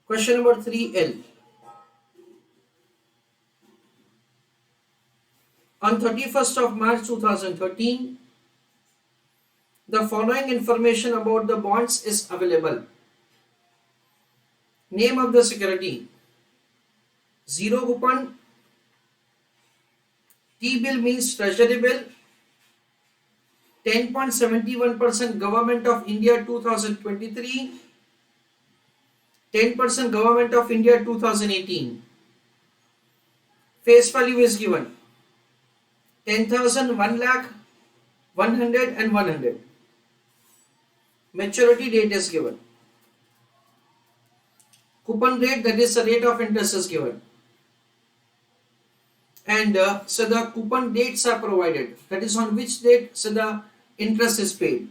Question number 3L. On 31st of March 2013, the following information about the bonds is available. Name of the security: zero coupon. T-bill means treasury bill. 10.71% Government of India 2023. 10% Government of India 2018. Face value is given 10,000, 1 lakh, 100 and 100. Maturity date is given. Coupon rate, that is the rate of interest, is given. And so the coupon dates are provided. That is on which date so the interest is paid.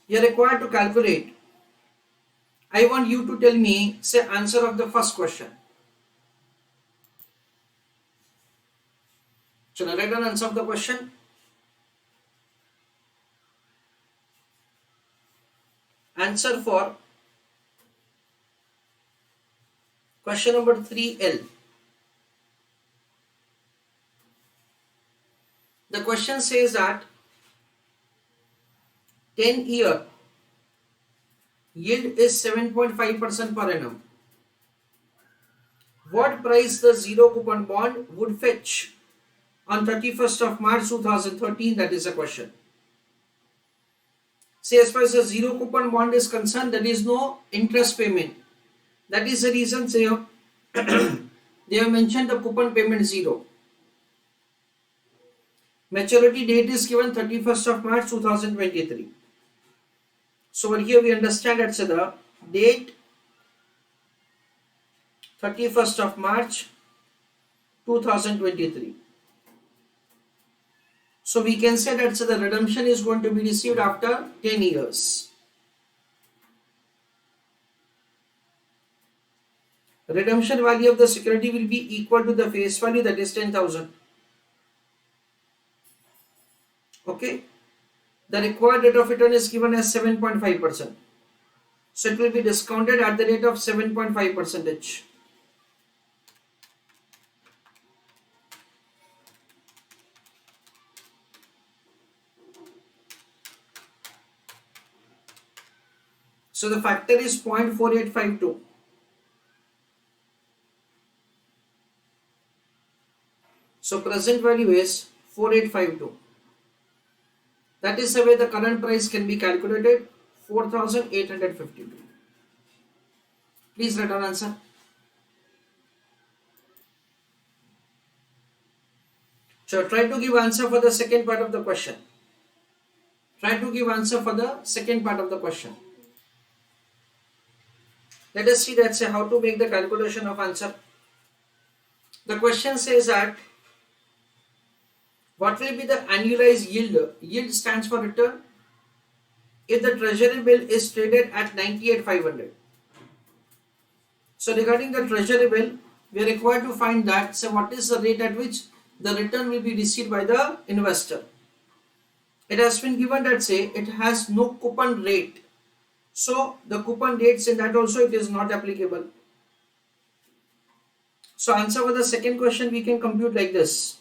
You are required to calculate. I want you to tell me, say, answer of the first question. Shall I write an answer of the question? Answer for question number 3L. The question says that 10-year yield is 7.5% per annum. What price the zero coupon bond would fetch on 31st of March 2013? That is a question. See, as far as the zero coupon bond is concerned, there is no interest payment. That is the reason they have mentioned the coupon payment zero. Maturity date is given 31st of March 2023. So over here we understand that the date 31st of March 2023. So we can say that the redemption is going to be received after 10 years. Redemption value of the security will be equal to the face value, that is 10,000. Okay. The required rate of return is given as 7.5%. So it will be discounted at the rate of 7.5%. So the factor is 0.4852. So present value is 4852. That is the way the current price can be calculated, 4,852. Please write an answer. So try to give answer for the second part of the question. Try to give answer for the second part of the question. Let us see that how to make the calculation of answer. The question says that what will be the annualized yield? Yield stands for return if the treasury bill is traded at 98,500. So regarding the treasury bill, we are required to find that, so what is the rate at which the return will be received by the investor. It has been given that it has no coupon rate. So the coupon dates in that also it is not applicable. So answer for the second question we can compute like this.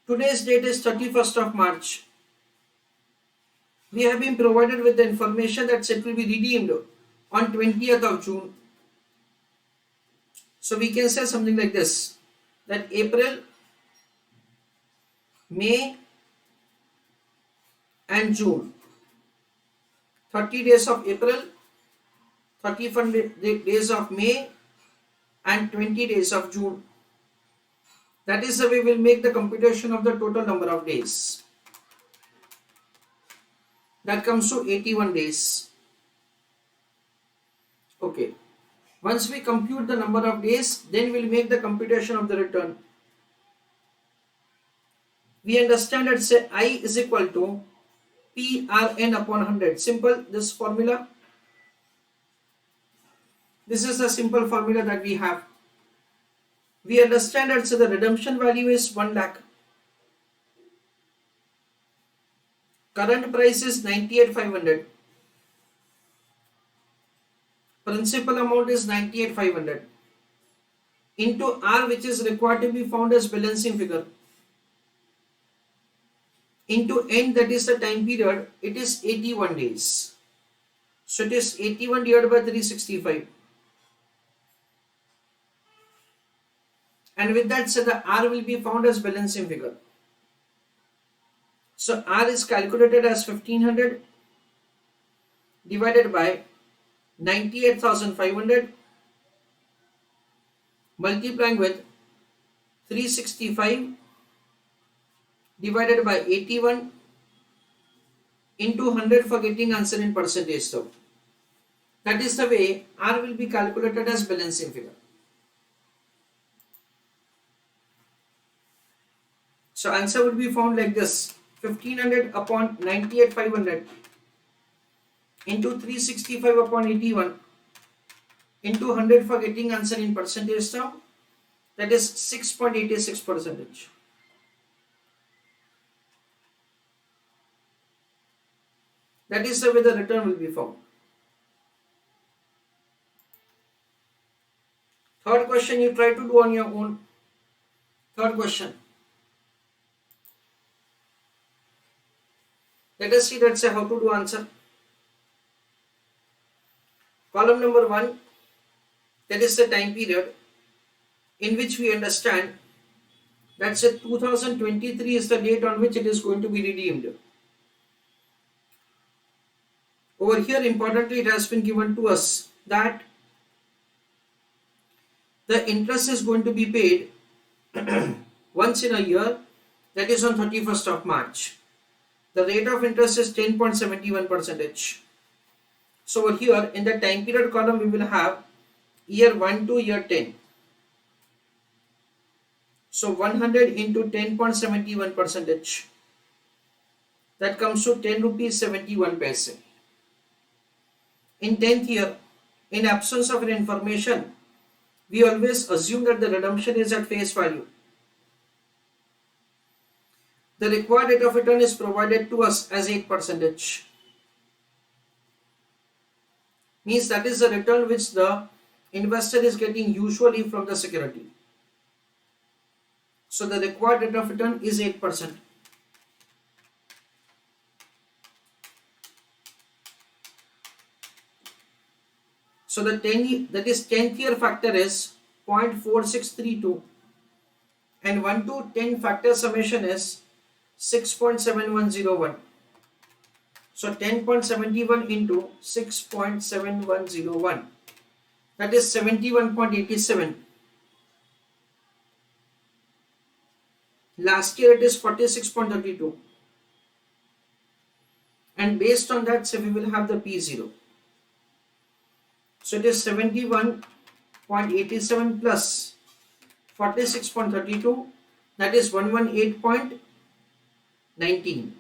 Today's date is 31st of March. We have been provided with the information that it will be redeemed on 20th of June. So we can say something like this, that April, May and June. 30 days of April, 31 days of May and 20 days of June. That is the way we will make the computation of the total number of days. That comes to 81 days. Okay. Once we compute the number of days, then we will make the computation of the return. We understand that I is equal to PRN upon 100. Simple, this formula. This is the simple formula that we have. We understand that the redemption value is 1 lakh. Current price is 98,500. principal amount is 98,500 into R, which is required to be found as balancing figure, into N, that is the time period, it is 81 days. So it is 81 divided by 365. And with that said, the R will be found as balancing figure. So R is calculated as 1500 divided by 98,500 multiplying with 365 divided by 81 into 100 for getting answer in percentage term. That is the way R will be calculated as balancing figure. So answer would be found like this: 1500 upon 98,500 into 365 upon 81 into 100 for getting answer in percentage term, that is 6.86%. That is the way the return will be found. Third question you try to do on your own. Third question. Let us see that's how to do answer. Column number 1, that is the time period in which we understand that 2023 is the date on which it is going to be redeemed. Over here, importantly, it has been given to us that the interest is going to be paid once in a year, that is on 31st of March. The rate of interest is 10.71%. So over here in the time period column we will have year 1 to year 10. So 100 into 10.71%, that comes to 10 rupees 71 paise. In 10th year, in absence of an information, we always assume that the redemption is at face value. The required rate of return is provided to us as 8%. Means that is the return which the investor is getting usually from the security. So the required rate of return is 8%. So the 10th year factor is 0.4632 and 1 to 10 factor summation is 6.7101. So 10.71 into 6.7101, that is 71.87. Last year it is 46.32. And based on that, so we will have the P0. So it is 71.87 plus 46.32, that is 118.19.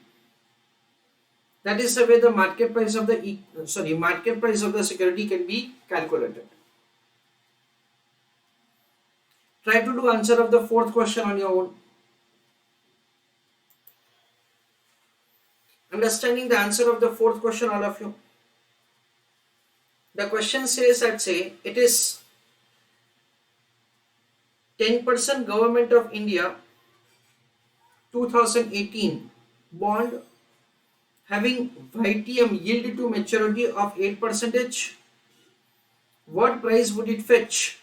That is the way the market price of the security can be calculated. Try to do answer of the fourth question on your own. Understanding the answer of the fourth question, all of you. The question says that it is 10% Government of India 2018 bond having YTM yield to maturity of 8%. What price would it fetch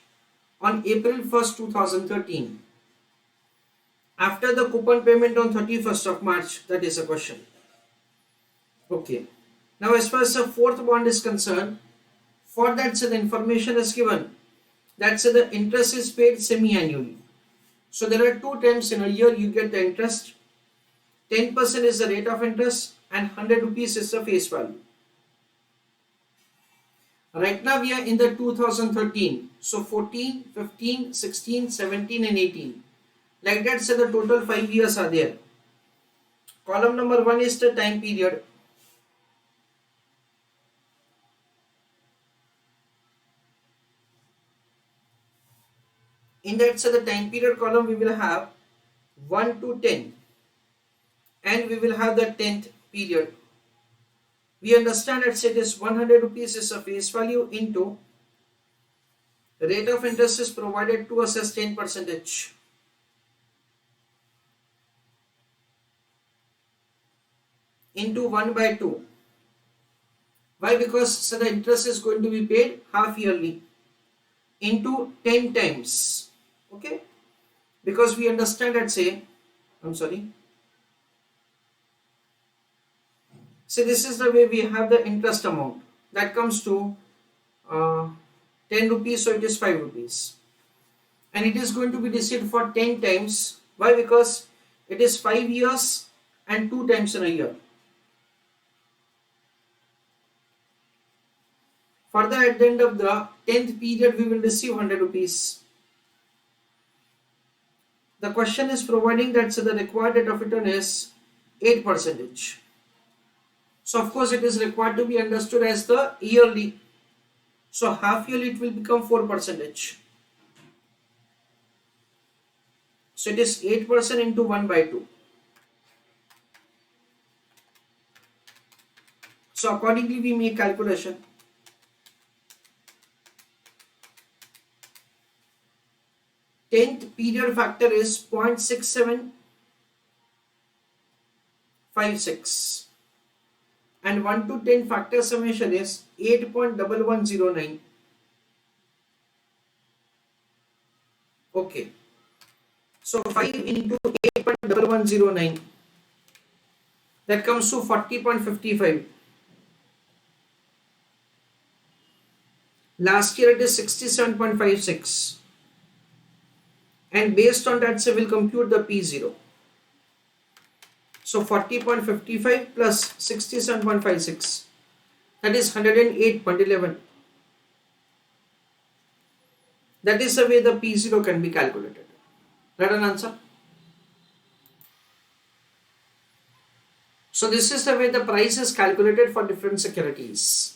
on April 1st, 2013 after the coupon payment on 31st of March? That is a question. Okay. Now as far as the fourth bond is concerned, for that the information is given that the interest is paid semi-annually. So there are 2 times in a year you get the interest. 10% is the rate of interest and 100 rupees is the face value. Right now we are in the 2013. So 14, 15, 16, 17 and 18. Like that, the total 5 years are there. Column number 1 is the time period. In that the time period column we will have 1 to 10 and we will have the 10th period. We understand that it is 100 rupees is a face value into Rate of interest is provided to us as 10 percentage into 1 by 2. Why? Because so the interest is going to be paid half yearly into 10 times. Okay, because we understand that, say, I'm sorry, so this is the way we have the interest amount that comes to uh, 10 rupees, so it is 5 rupees, and it is going to be received for 10 times. Why? Because it is 5 years and 2 times in a year. Further, at the end of the 10th period, we will receive 100 rupees. The question is providing that so the required rate of return is 8 percentage. So of course it is required to be understood as the yearly. So half yearly it will become 4 percentage. So it is 8% into 1 by 2. So accordingly we make calculation. 10th period factor is 0.6756 and 1 to 10 factor summation is 8.1109. Okay. So 5 into 8.1109, that comes to 40.55. Last year it is 67.56. And based on that, so we'll compute the P0. So 40.55 plus 67.56, that is 108.11. That is the way the P0 can be calculated. Right an answer? So this is the way the price is calculated for different securities.